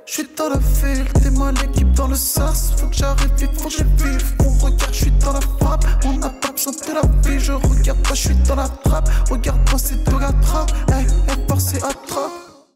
Je suis dans la ville, t'es moi l'équipe dans le sas. Faut que j'arrête vite, faut que je vive. On regarde, je suis dans la frappe. On n'a pas besoin de la vie. Je regarde pas, je suis dans la trappe. Regarde-moi, c'est de la trappe. Hey, c'est attrape.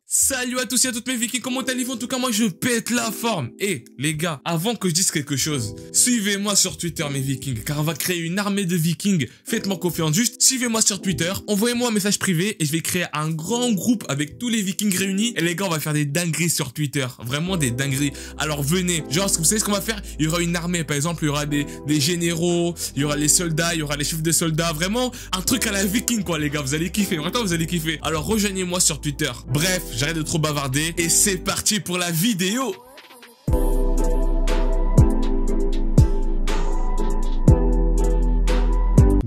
Salut à tous et à toutes mes vikings, comment allez-vous? En tout cas moi je pète la forme. Et les gars, avant que je dise quelque chose, suivez-moi sur Twitter mes vikings, car on va créer une armée de vikings. Faites-moi confiance, juste suivez-moi sur Twitter, envoyez-moi un message privé et je vais créer un grand groupe avec tous les vikings réunis. Et les gars, on va faire des dingueries sur Twitter, vraiment des dingueries. Alors venez, genre vous savez ce qu'on va faire? Il y aura une armée, par exemple il y aura des généraux, il y aura les soldats, il y aura les chefs de soldats, vraiment un truc à la viking quoi les gars, vous allez kiffer, vraiment vous allez kiffer. Alors rejoignez-moi sur Twitter. Bref, j'arrête de trop bavarder et c'est parti pour la vidéo.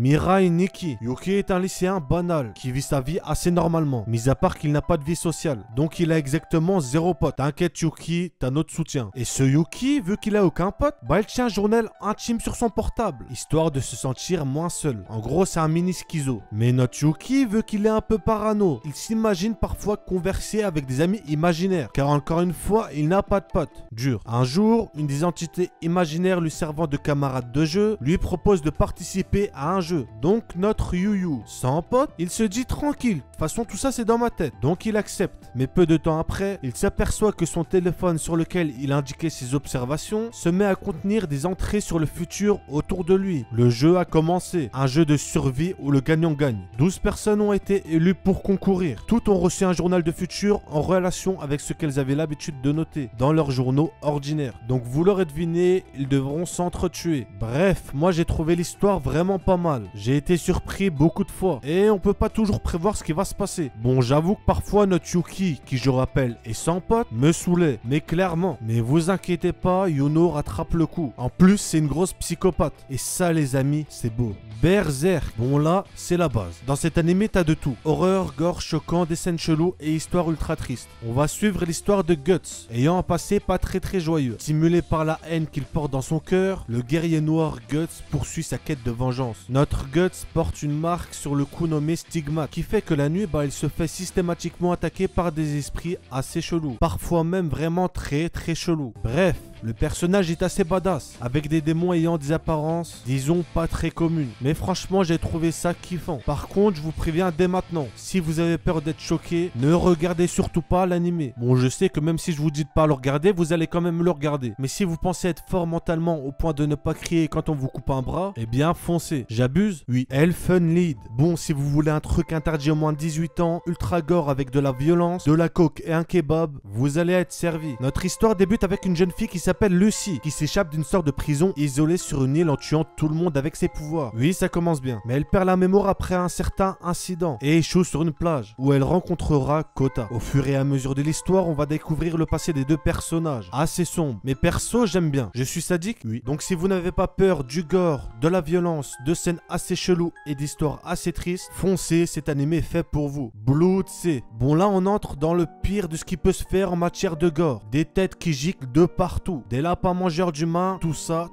Mirai Nikki. Yuki est un lycéen banal qui vit sa vie assez normalement, mis à part qu'il n'a pas de vie sociale. Donc il a exactement 0 pote. T'inquiète Yuki, t'as notre soutien. Et ce Yuki, vu qu'il a aucun pote, bah il tient un journal intime sur son portable, histoire de se sentir moins seul. En gros c'est un mini schizo. Mais notre Yuki, vu qu'il est un peu parano, il s'imagine parfois converser avec des amis imaginaires, car encore une fois, il n'a pas de pote. Dur. Un jour, une des entités imaginaires lui servant de camarade de jeu lui propose de participer à un jeu. Donc notre Yuyu, sans pote, il se dit tranquille, de toute façon tout ça c'est dans ma tête. Donc il accepte. Mais peu de temps après, il s'aperçoit que son téléphone sur lequel il indiquait ses observations se met à contenir des entrées sur le futur autour de lui. Le jeu a commencé, un jeu de survie où le gagnant gagne. 12 personnes ont été élues pour concourir. Toutes ont reçu un journal de futur en relation avec ce qu'elles avaient l'habitude de noter dans leurs journaux ordinaires. Donc vous l'aurez deviné, ils devront s'entretuer. Bref, moi j'ai trouvé l'histoire vraiment pas mal. J'ai été surpris beaucoup de fois et on peut pas toujours prévoir ce qui va se passer. Bon, j'avoue que parfois notre Yuki, qui je rappelle est sans pote, me saoulait, mais clairement. Mais vous inquiétez pas, Yuno rattrape le coup. En plus, c'est une grosse psychopathe. Et ça les amis, c'est beau. Berserk, bon là, c'est la base. Dans cet animé, t'as de tout. Horreur, gore, choquant, des scènes cheloues et histoire ultra triste. On va suivre l'histoire de Guts, ayant un passé pas très joyeux. Stimulé par la haine qu'il porte dans son cœur, le guerrier noir Guts poursuit sa quête de vengeance. Notre Guts porte une marque sur le cou nommée Stigmate, qui fait que la nuit, il se fait systématiquement attaquer par des esprits assez chelous. Parfois même vraiment très chelous. Bref, le personnage est assez badass, avec des démons ayant des apparences, disons, pas très communes. Mais franchement, j'ai trouvé ça kiffant. Par contre, je vous préviens dès maintenant, si vous avez peur d'être choqué, ne regardez surtout pas l'animé. Bon, je sais que même si je vous dis de pas le regarder, vous allez quand même le regarder. Mais si vous pensez être fort mentalement au point de ne pas crier quand on vous coupe un bras, eh bien foncez. J'abuse? Oui. Elfen Lied. Bon, si vous voulez un truc interdit au moins de 18 ans, ultra gore avec de la violence, de la coke et un kebab, vous allez être servi. Notre histoire débute avec une jeune fille qui s'appelle Lucy, qui s'échappe d'une sorte de prison isolée sur une île en tuant tout le monde avec ses pouvoirs. Oui, ça commence bien. Mais elle perd la mémoire après un certain incident et échoue sur une plage où elle rencontrera Kota. Au fur et à mesure de l'histoire, on va découvrir le passé des deux personnages. Assez sombre. Mais perso, j'aime bien. Je suis sadique? Oui. Donc si vous n'avez pas peur du gore, de la violence, de scènes assez cheloues et d'histoires assez tristes, foncez, cet animé est fait pour vous. Blood C. Bon là, on entre dans le pire de ce qui peut se faire en matière de gore. Des têtes qui giclent de partout. Des lapins mangeurs d'humains, tout ça.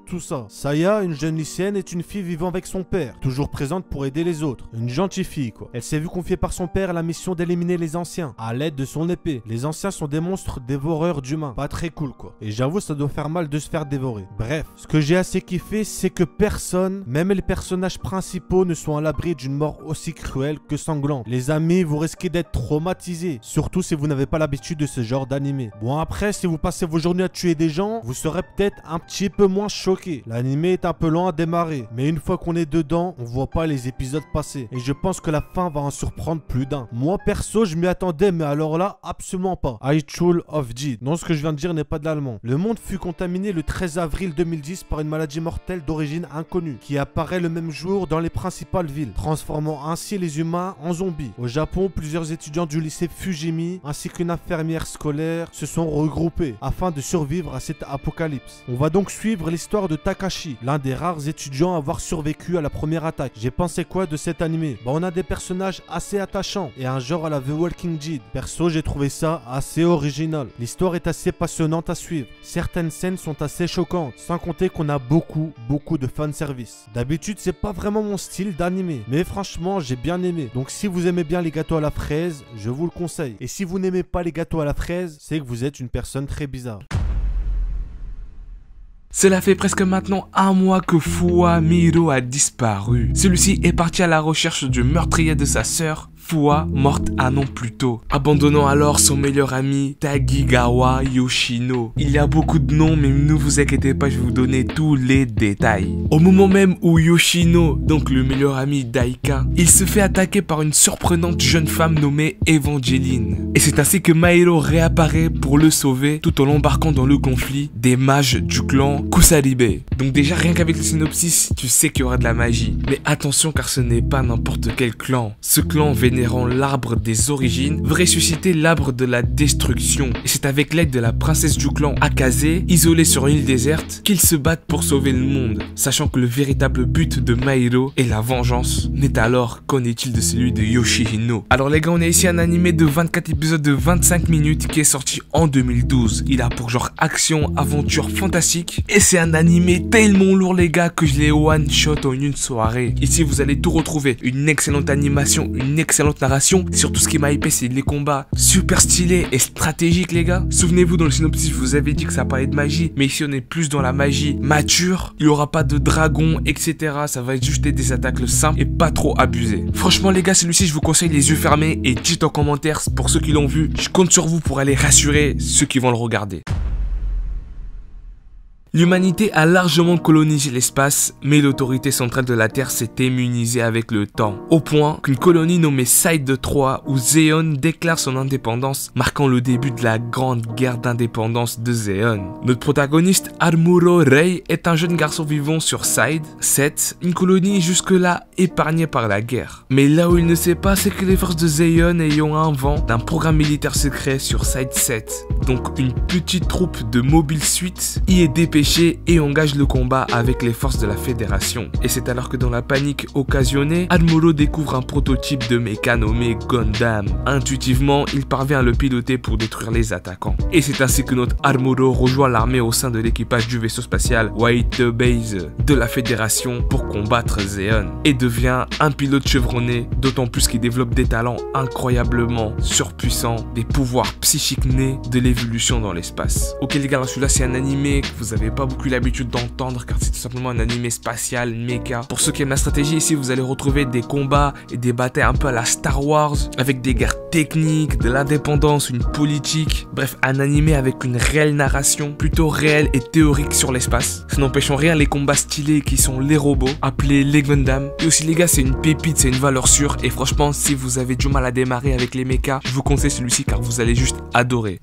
Saya, une jeune lycéenne, est une fille vivant avec son père, toujours présente pour aider les autres. Une gentille fille quoi. Elle s'est vue confier par son père la mission d'éliminer les anciens, à l'aide de son épée. Les anciens sont des monstres dévoreurs d'humains. Pas très cool quoi. Et j'avoue ça doit faire mal de se faire dévorer. Bref, ce que j'ai assez kiffé, c'est que personne, même les personnages principaux, ne sont à l'abri d'une mort aussi cruelle que sanglante. Les amis, vous risquez d'être traumatisés, surtout si vous n'avez pas l'habitude de ce genre d'animé. Bon après, si vous passez vos journées à tuer des gens, vous serez peut-être un petit peu moins choqué. L'animé est un peu lent à démarrer, mais une fois qu'on est dedans, on voit pas les épisodes passer. Et je pense que la fin va en surprendre plus d'un. Moi perso, je m'y attendais, mais alors là, absolument pas. Eichul of Jid. Non, ce que je viens de dire n'est pas de l'allemand. Le monde fut contaminé le 13 avril 2010 par une maladie mortelle d'origine inconnue, qui apparaît le même jour dans les principales villes, transformant ainsi les humains en zombies. Au Japon, plusieurs étudiants du lycée Fujimi, ainsi qu'une infirmière scolaire, se sont regroupés afin de survivre à cette Apocalypse. On va donc suivre l'histoire de Takashi, l'un des rares étudiants à avoir survécu à la première attaque. J'ai pensé quoi de cet animé? On a des personnages assez attachants et un genre à la The Walking Dead. Perso, j'ai trouvé ça assez original. L'histoire est assez passionnante à suivre. Certaines scènes sont assez choquantes, sans compter qu'on a beaucoup de fanservice. D'habitude, c'est pas vraiment mon style d'animé, mais franchement, j'ai bien aimé. Donc si vous aimez bien les gâteaux à la fraise, je vous le conseille. Et si vous n'aimez pas les gâteaux à la fraise, c'est que vous êtes une personne très bizarre. Cela fait presque maintenant un mois que Fuwa Miro a disparu. Celui-ci est parti à la recherche du meurtrier de sa sœur, Fuwa, morte un an plus tôt, abandonnant alors son meilleur ami Tagigawa Yoshino. Il y a beaucoup de noms, mais ne vous inquiétez pas, je vais vous donner tous les détails. Au moment même où Yoshino, donc le meilleur ami d'Aika, il se fait attaquer par une surprenante jeune femme nommée Evangeline. Et c'est ainsi que Maero réapparaît pour le sauver, tout en l'embarquant dans le conflit des mages du clan Kusaribe. Donc déjà, rien qu'avec le synopsis, tu sais qu'il y aura de la magie. Mais attention, car ce n'est pas n'importe quel clan. Ce clan vénérant l'arbre des origines veut ressusciter l'arbre de la destruction. Et c'est avec l'aide de la princesse du clan Akaze, isolée sur une île déserte, qu'ils se battent pour sauver le monde. Sachant que le véritable but de Maero est la vengeance. Mais alors, qu'en est-il de celui de Yoshihino? Alors les gars, on a ici un animé de 24 épisodes de 25 minutes qui est sorti en 2012. Il a pour genre action, aventure, fantastique. Et c'est un animé tellement lourd les gars que je l'ai one shot en une soirée. Ici vous allez tout retrouver, une excellente animation, une excellente narration. Surtout ce qui m'a hypé, c'est les combats super stylés et stratégiques les gars. Souvenez-vous, dans le synopsis je vous avais dit que ça parlait de magie, mais ici on est plus dans la magie mature. Il n'y aura pas de dragon etc. Ça va être juste des attaques simples et pas trop abusées. Franchement les gars, celui-ci je vous conseille les yeux fermés. Et dites en commentaire pour ceux qui l'ont vu. Je compte sur vous pour aller rassurer ceux qui vont le regarder. L'humanité a largement colonisé l'espace, mais l'autorité centrale de la Terre s'est immunisée avec le temps. Au point qu'une colonie nommée Side 3 où Zeon déclare son indépendance, marquant le début de la grande guerre d'indépendance de Zeon. Notre protagoniste, Armuro Rei, est un jeune garçon vivant sur Side 7, une colonie jusque-là épargnée par la guerre. Mais là où il ne sait pas, c'est que les forces de Zeon ayant un vent d'un programme militaire secret sur Side 7. Donc une petite troupe de Mobile Suit y est dépêchée et engage le combat avec les forces de la Fédération. Et c'est alors que dans la panique occasionnée, Armuro découvre un prototype de mecha nommé Gundam. Intuitivement, il parvient à le piloter pour détruire les attaquants. Et c'est ainsi que notre Armuro rejoint l'armée au sein de l'équipage du vaisseau spatial White Base de la Fédération pour combattre Zeon. Et devient un pilote chevronné, d'autant plus qu'il développe des talents incroyablement surpuissants, des pouvoirs psychiques nés de l'évolution dans l'espace. Ok les gars, celui-là c'est un animé que vous avez pas beaucoup l'habitude d'entendre car c'est tout simplement un animé spatial, mecha. Pour ceux qui aiment la stratégie, ici vous allez retrouver des combats et des batailles un peu à la Star Wars, avec des guerres techniques, de l'indépendance, une politique. Bref, un animé avec une réelle narration, plutôt réelle et théorique sur l'espace. Ça n'empêche en rien les combats stylés qui sont les robots, appelés les Gundam. Et aussi les gars, c'est une pépite, c'est une valeur sûre. Et franchement, si vous avez du mal à démarrer avec les mechas, je vous conseille celui-ci car vous allez juste adorer.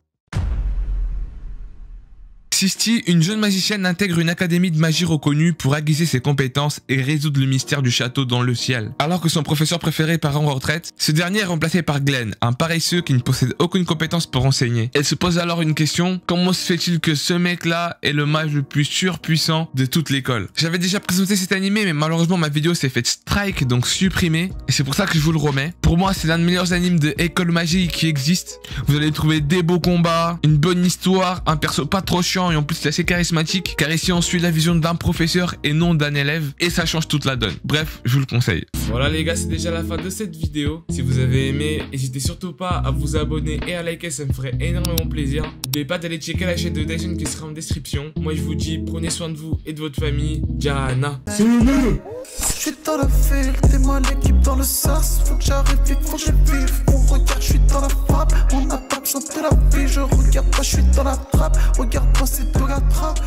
Sisti, une jeune magicienne intègre une académie de magie reconnue pour aiguiser ses compétences et résoudre le mystère du château dans le ciel. Alors que son professeur préféré part en retraite, ce dernier est remplacé par Glenn, un paresseux qui ne possède aucune compétence pour enseigner. Elle se pose alors une question, comment se fait-il que ce mec-là est le mage le plus surpuissant de toute l'école? J'avais déjà présenté cet animé, mais malheureusement ma vidéo s'est faite strike, donc supprimée, et c'est pour ça que je vous le remets. Pour moi, c'est l'un des meilleurs animes de école magie qui existe. Vous allez trouver des beaux combats, une bonne histoire, un perso pas trop chiant, et en plus c'est assez charismatique car ici on suit la vision d'un professeur et non d'un élève et ça change toute la donne. Bref, je vous le conseille. Voilà les gars, c'est déjà la fin de cette vidéo. Si vous avez aimé, n'hésitez surtout pas à vous abonner et à liker, ça me ferait énormément plaisir. N'oubliez pas d'aller checker la chaîne de Dyson qui sera en description. Moi je vous dis, prenez soin de vous et de votre famille. Jana. Je suis dans la ville, t'es moi l'équipe dans le sas. Faut que j'arrive vite, faut que je vive. On regarde, je suis dans la frappe. On n'a pas besoin de la vie, je regarde pas, je suis dans la trappe. Regarde-moi, c'est de la trappe.